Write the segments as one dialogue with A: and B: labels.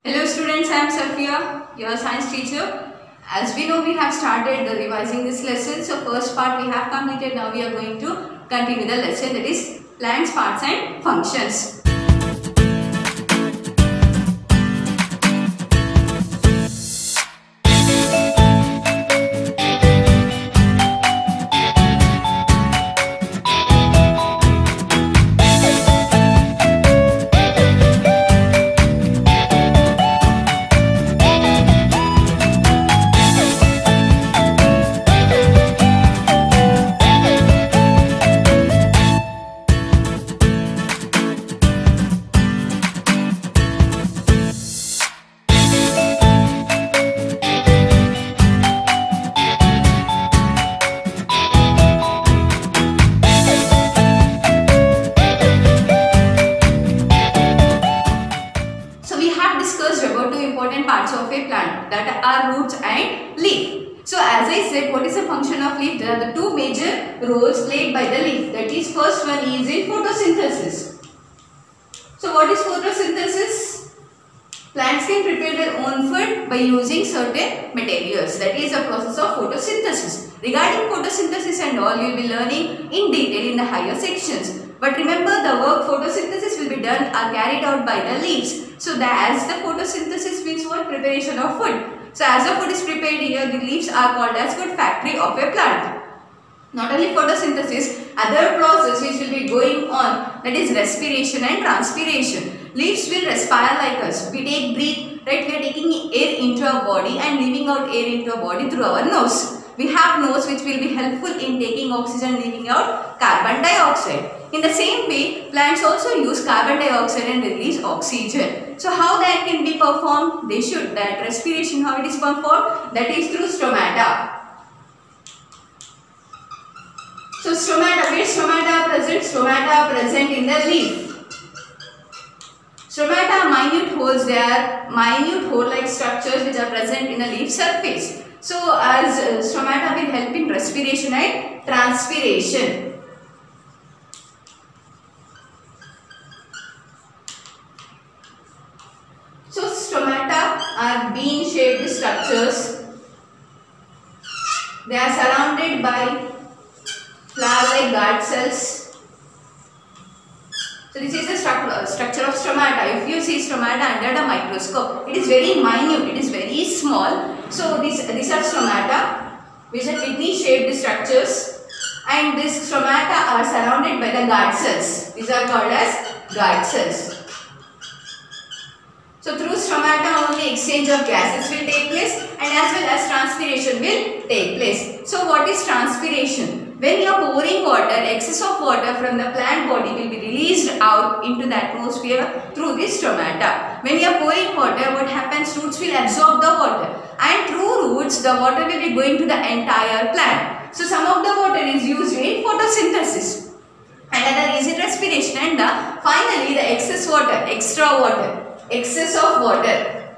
A: Hello students, I am Safia, your science teacher. As we know, we have started revising this lesson. So first part we have completed. Now we are going to continue the lesson, that is plants, parts and functions. Parts of a plant, that are roots and leaf. So as I said, what is the function of leaf? There are the two major roles played by the leaf. That is, first one is in photosynthesis. So what is photosynthesis? Plants can prepare their own food by using certain materials. That is the process of photosynthesis. Regarding photosynthesis and all, you will be learning in detail in the higher sections. But remember, the work photosynthesis will be done or carried out by the leaves. So as the photosynthesis means what? Preparation of food. So as the food is prepared here, the leaves are called as food factory of a plant. Not only photosynthesis, other process which will be going on, that is respiration and transpiration. Leaves will respire like us. We take breath, right? We are taking air into our body and leaving out air into our body through our nose. We have nose which will be helpful in taking oxygen, leaving out carbon dioxide. In the same way, plants also use carbon dioxide and release oxygen. So how that can be performed? They should. That respiration, how it is performed? That is through stomata. So stomata, where stomata are present? Stomata are present in the leaf. Stomata are minute holes. They are minute hole-like structures which are present in the leaf surface. So as stomata will help in respiration and transpiration. So stomata are bean-shaped structures. They are surrounded by flower-like guard cells. So this is the structure of stomata. If you see stomata under the microscope, it is very minute, it is very small. So these are stomata, which are kidney-shaped structures, and these stomata are surrounded by the guard cells. These are called as guard cells. So through stomata only exchange of gases will take place and as well as transpiration will take place. So what is transpiration? When you are pouring water, excess of water from the plant body will be released out into the atmosphere through this stomata. When you are pouring water, what happens? Roots will absorb the water and through roots the water will be going to the entire plant. So some of the water is used in photosynthesis, another is in respiration, and finally the excess water, excess of water.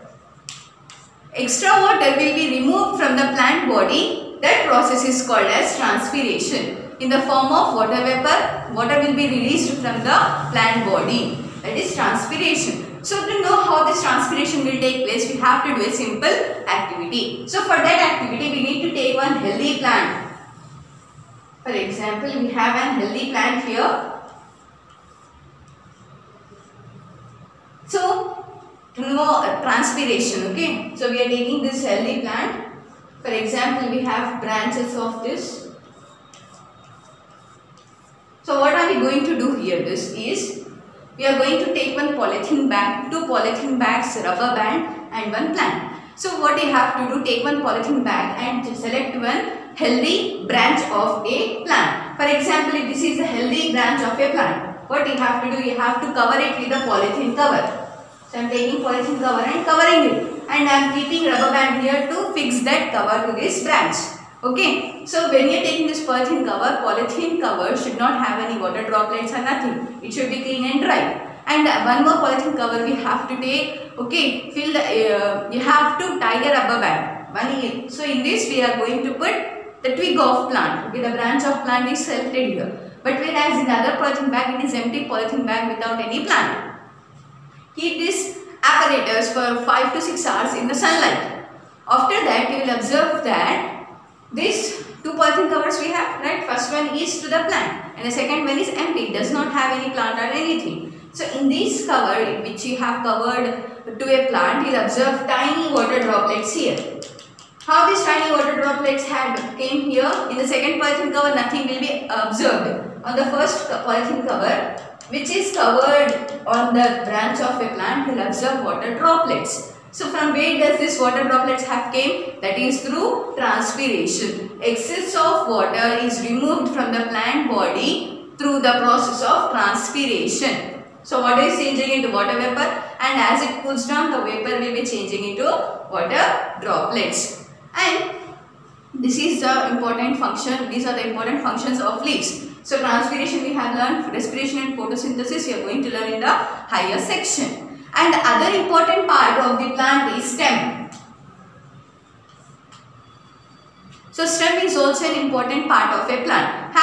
A: Extra water will be removed from the plant body. That process is called as transpiration. In the form of water vapor, water will be released from the plant body. That is transpiration. So to know how this transpiration will take place, we have to do a simple activity. So for that activity, we need to take one healthy plant. For example, we have an healthy plant here. So to know transpiration, okay. So we are taking this healthy plant. For example, we have branches of this. So what are we going to do here? This is, we are going to take one polythene bag, two polythene bags, rubber band and one plant. So what you have to do, take one polythene bag and select one healthy branch of a plant. For example, if this is a healthy branch of a plant, what you have to do, you have to cover it with a polythene cover. So I am taking polythene cover and covering it, and I am keeping rubber band here to fix that cover to this branch. Okay. So when you are taking this polythene cover should not have any water droplets or nothing. It should be clean and dry. And one more polythene cover we have to take. Okay. Fill the, you have to tie a rubber band. So in this we are going to put the twig of plant. Okay. The branch of plant is selected here. But whereas in the other polythene bag, it is empty polythene bag without any plant. Keep this apparatus for 5 to 6 hours in the sunlight. After that, you will observe that these two polythene covers we have, right? First one is to the plant and the second one is empty. It does not have any plant or anything. So in this cover which you have covered to a plant, you will observe tiny water droplets here. How these tiny water droplets came here? In the second polythene cover, nothing will be observed. On the first polythene cover, which is covered on the branch of a plant, you will observe water droplets. So from where does this water droplets have came? That is through transpiration. Excess of water is removed from the plant body through the process of transpiration. So water is changing into water vapor, and as it cools down, the vapor will be changing into water droplets. And this is the important function. These are the important functions of leaves. So transpiration we have learned, respiration and photosynthesis we are going to learn in the higher section. And other important part of the plant is stem. So stem is also an important part of a plant.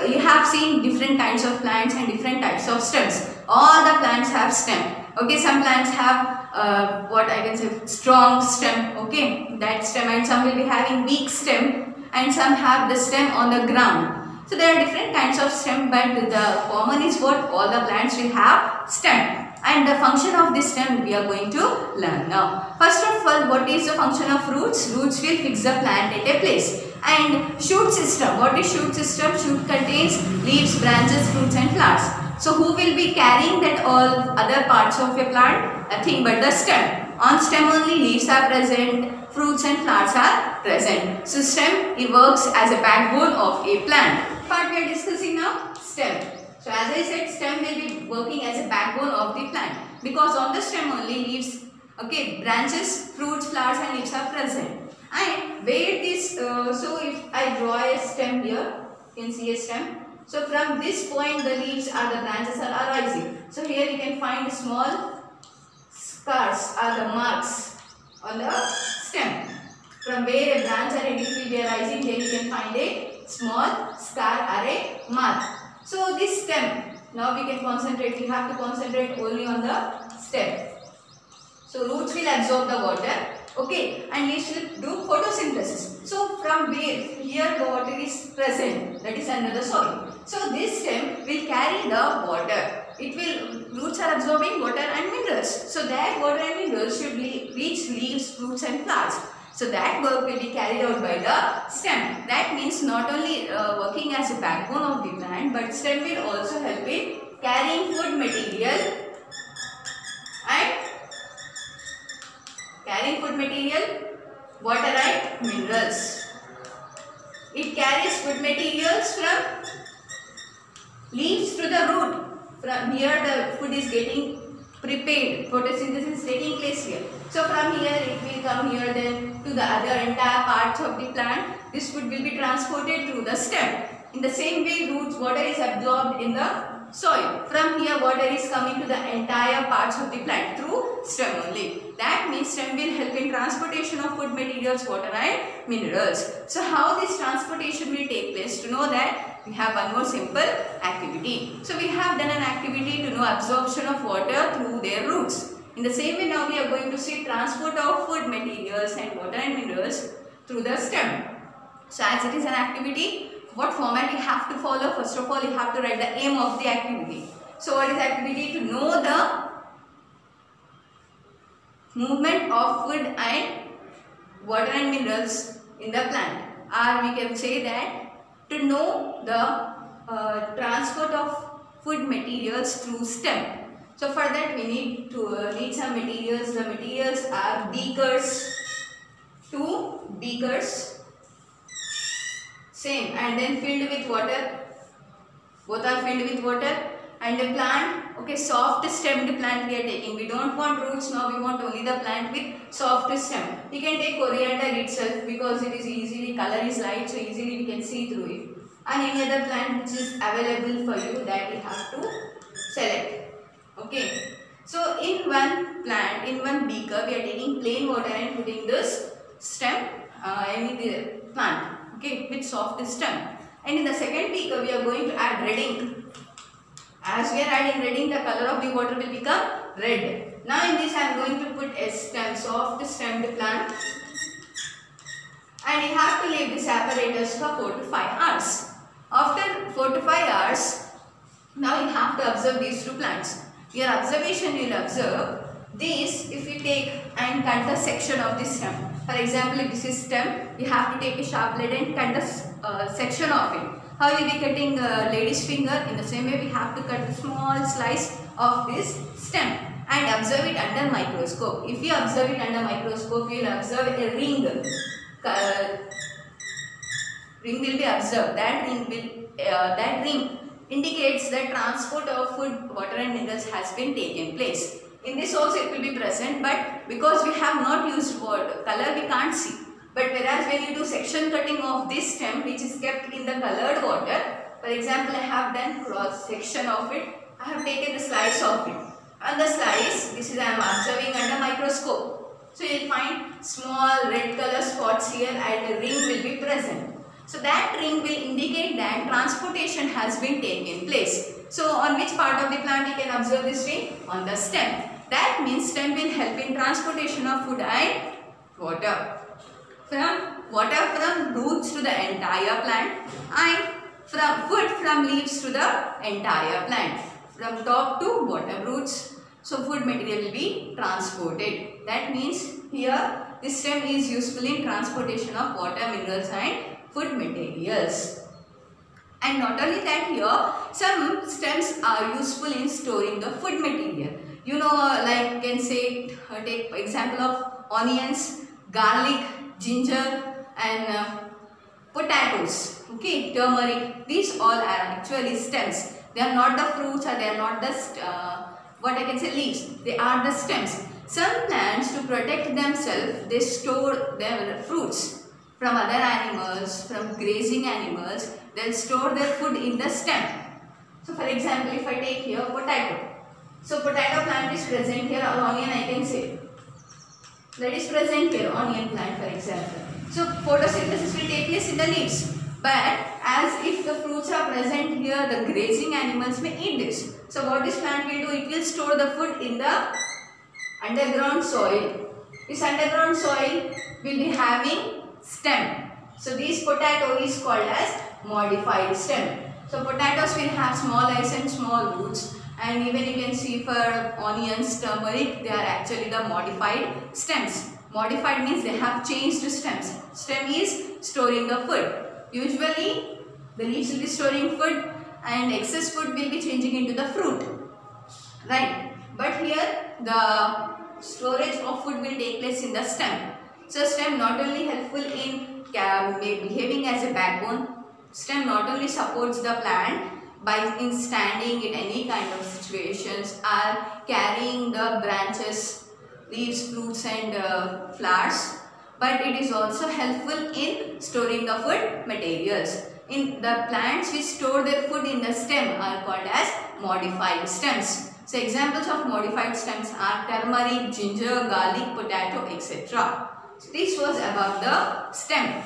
A: You have seen different kinds of plants and different types of stems. All the plants have stem. Okay, some plants have what I can say strong stem. Okay, that stem, and some will be having weak stem, and some have the stem on the ground. So there are different kinds of stem, but the common is what all the plants will have stem. And the function of this stem we are going to learn now. First of all, what is the function of roots? Roots will fix the plant at a place. And shoot system. What is shoot system? Shoot contains leaves, branches, fruits and flowers. So who will be carrying that all other parts of a plant? Nothing but the stem. On stem only leaves are present, fruits and flowers are present. So stem, it works as a backbone of a plant. Part we are discussing now, stem. So as I said, stem will be working as a backbone of the plant, because on the stem only leaves, okay, branches, fruits, flowers and leaves are present. And where this, so if I draw a stem here, you can see a stem. So from this point the leaves or the branches are arising. So here you can find small scars or the marks on the stem. From where a branch or a leaf will be arising, here you can find a small scar or a mark. So this stem, now we can concentrate, we have to concentrate only on the stem. So roots will absorb the water, okay, and leaves will do photosynthesis. So from where, here the water is present, that is under the soil. So this stem will carry the water. Roots are absorbing water and minerals. So that water and minerals should reach leaves, fruits and flowers. So that work will be carried out by the stem. That means not only working as a backbone of the plant, but stem will also help in carrying food material water and minerals. It carries food materials from leaves to the root. From here the food is getting prepared, photosynthesis is taking place here. So from here it will come here, then to the other entire parts of the plant. This food will be transported through the stem. In the same way, roots, water is absorbed in the soil. From here water is coming to the entire parts of the plant through stem only. That means stem will help in transportation of food materials, water and minerals. So how this transportation will take place? To know that, we have one more simple activity. So we have done an activity to know absorption of water through their roots. In the same way, now we are going to see transport of food materials and water and minerals through the stem. So as it is an activity, what format you have to follow? First of all, you have to write the aim of the activity. So what is activity? To know the movement of food and water and minerals in the plant. Or we can say that to know the transport of food materials through stem. So for that we need some materials. The materials are beakers, 2 beakers, same, and then filled with water. Both are filled with water. And the plant, okay, soft stemmed plant we are taking. We don't want roots now, we want only the plant with soft stem. You can take coriander itself because it is easily, color is light, so easily we can see through it. And any other plant which is available for you, that you have to select. Okay. So in one plant, in one beaker, we are taking plain water and putting this stem, the plant, okay, with soft stem. And in the second beaker, we are going to add red ink. As we are adding red ink, the color of the water will become red. Now in this I am going to put a stem, soft stemmed plant, and you have to leave this apparatus for 4 to 5 hours. After 4 to 5 hours, now you have to observe these two plants. Your observation will observe this. If you take and cut the section of this stem, for example, if this is stem, you have to take a sharp blade and cut the section of it. How you will be cutting a lady's finger? In the same way, we have to cut a small slice of this stem and observe it under microscope. If you observe it under microscope, you will observe a ring. Ring will be observed. That ring indicates that transport of food, water and minerals has been taken place. In this also it will be present, but because we have not used color, we can't see. But whereas when you do section cutting of this stem, which is kept in the colored water, for example, I have done cross section of it, I have taken the slice of it. And the slice, this is I am observing under microscope. So you will find small red color spots here and a ring will be present. So that ring will indicate that transportation has been taken place. So on which part of the plant you can observe this ring? On the stem. That means stem will help in transportation of food and water. From roots to the entire plant, and from food from leaves to the entire plant. From top to bottom roots. So food material will be transported. That means here this stem is useful in transportation of water, minerals and food materials. And not only that, here some stems are useful in storing the food material. You know, like you can say, take example of onions, garlic, ginger and potatoes, okay, turmeric. These all are actually stems. They are not the fruits or they are not the what I can say leaves. They are the stems. Some plants, to protect themselves, they store their fruits from other animals, from grazing animals. They'll store their food in the stem. So for example, if I take here potato. So potato plant is present here, or onion I can say. That is present here, onion plant for example. So photosynthesis will take place in the leaves. But as if the fruits are present here, the grazing animals may eat this. So what this plant will do, it will store the food in the underground soil. This underground soil will be having stem. So this potato is called as modified stem. So potatoes will have small eyes and small roots, and even you can see for onions, turmeric, they are actually the modified stems. Modified means they have changed stems. Stem is storing the food. Usually the leaves will be storing food and excess food will be changing into the fruit, right? But here the storage of food will take place in the stem. So stem not only helpful in behaving as a backbone, stem not only supports the plant by in standing in any kind of situations or carrying the branches, leaves, fruits and flowers, but it is also helpful in storing the food materials. In the plants which store their food in the stem are called as modified stems. So examples of modified stems are turmeric, ginger, garlic, potato, etc. So this was about the stem.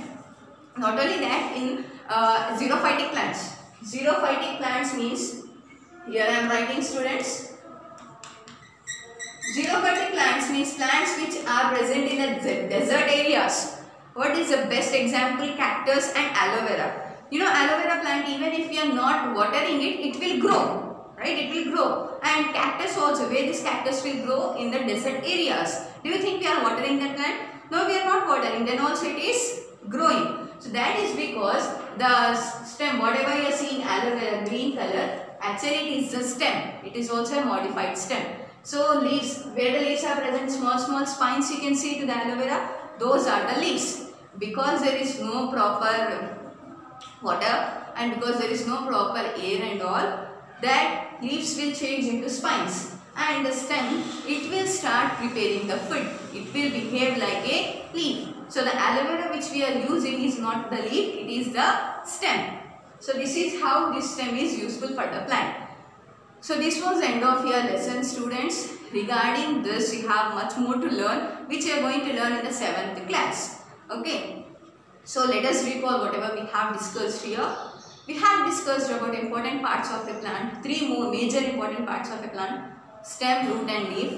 A: Not only that, in xerophytic plants. Xerophytic plants means, here I am writing students. Xerophytic plants means plants which are present in the desert areas. What is the best example? Cactus and aloe vera. You know, aloe vera plant, even if you are not watering it, it will grow, right? It will grow. And cactus also, where this cactus will grow in the desert areas. Do you think we are watering that plant? No, we are not watering. Then also it is growing. So that is because the stem, whatever you are seeing aloe vera green color, actually it is the stem. It is also a modified stem. So leaves, where the leaves are present, small spines you can see to the aloe vera, those are the leaves. Because there is no proper water and because there is no proper air and all, that leaves will change into spines. And the stem, it will start preparing the food. It will behave like a leaf. So the aloe vera which we are using is not the leaf, it is the stem. So this is how this stem is useful for the plant. So this was the end of your lesson, students. Regarding this, you have much more to learn, which you are going to learn in the 7th class. Okay. So let us recall whatever we have discussed here. We have discussed about important parts of a plant, 3 more major important parts of a plant: stem, root and leaf.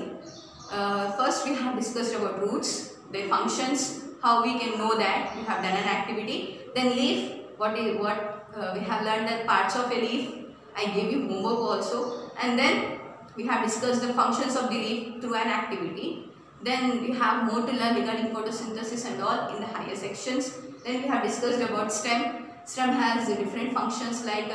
A: First we have discussed about roots, their functions, how we can know that we have done an activity. Then leaf, we have learned that parts of a leaf. I gave you homework also. And then we have discussed the functions of the leaf through an activity. Then we have more to learn regarding photosynthesis and all in the higher sections. Then we have discussed about stem. Stem has different functions, like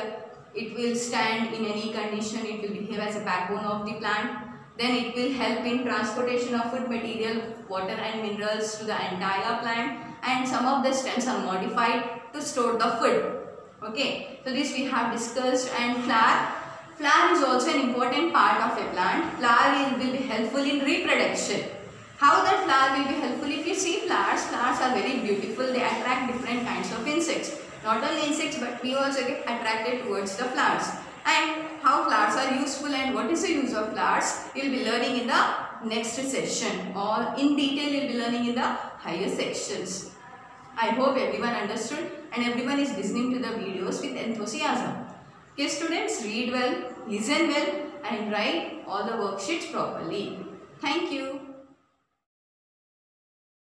A: it will stand in any condition, it will behave as a backbone of the plant. Then it will help in transportation of food material, water and minerals to the entire plant, and some of the stems are modified to store the food. Okay, so this we have discussed. And flower. Flower is also an important part of a plant. Flower will be helpful in reproduction. How the flower will be helpful? If you see flowers, flowers are very beautiful. They attract different kinds of insects. Not only insects, but we also get attracted towards the flowers. And how flowers are useful and what is the use of flowers, you will be learning in the next session, or in detail you will be learning in the higher sections. I hope everyone understood and everyone is listening to the videos with enthusiasm. Okay students, read well, listen well and write all the worksheets properly. Thank you.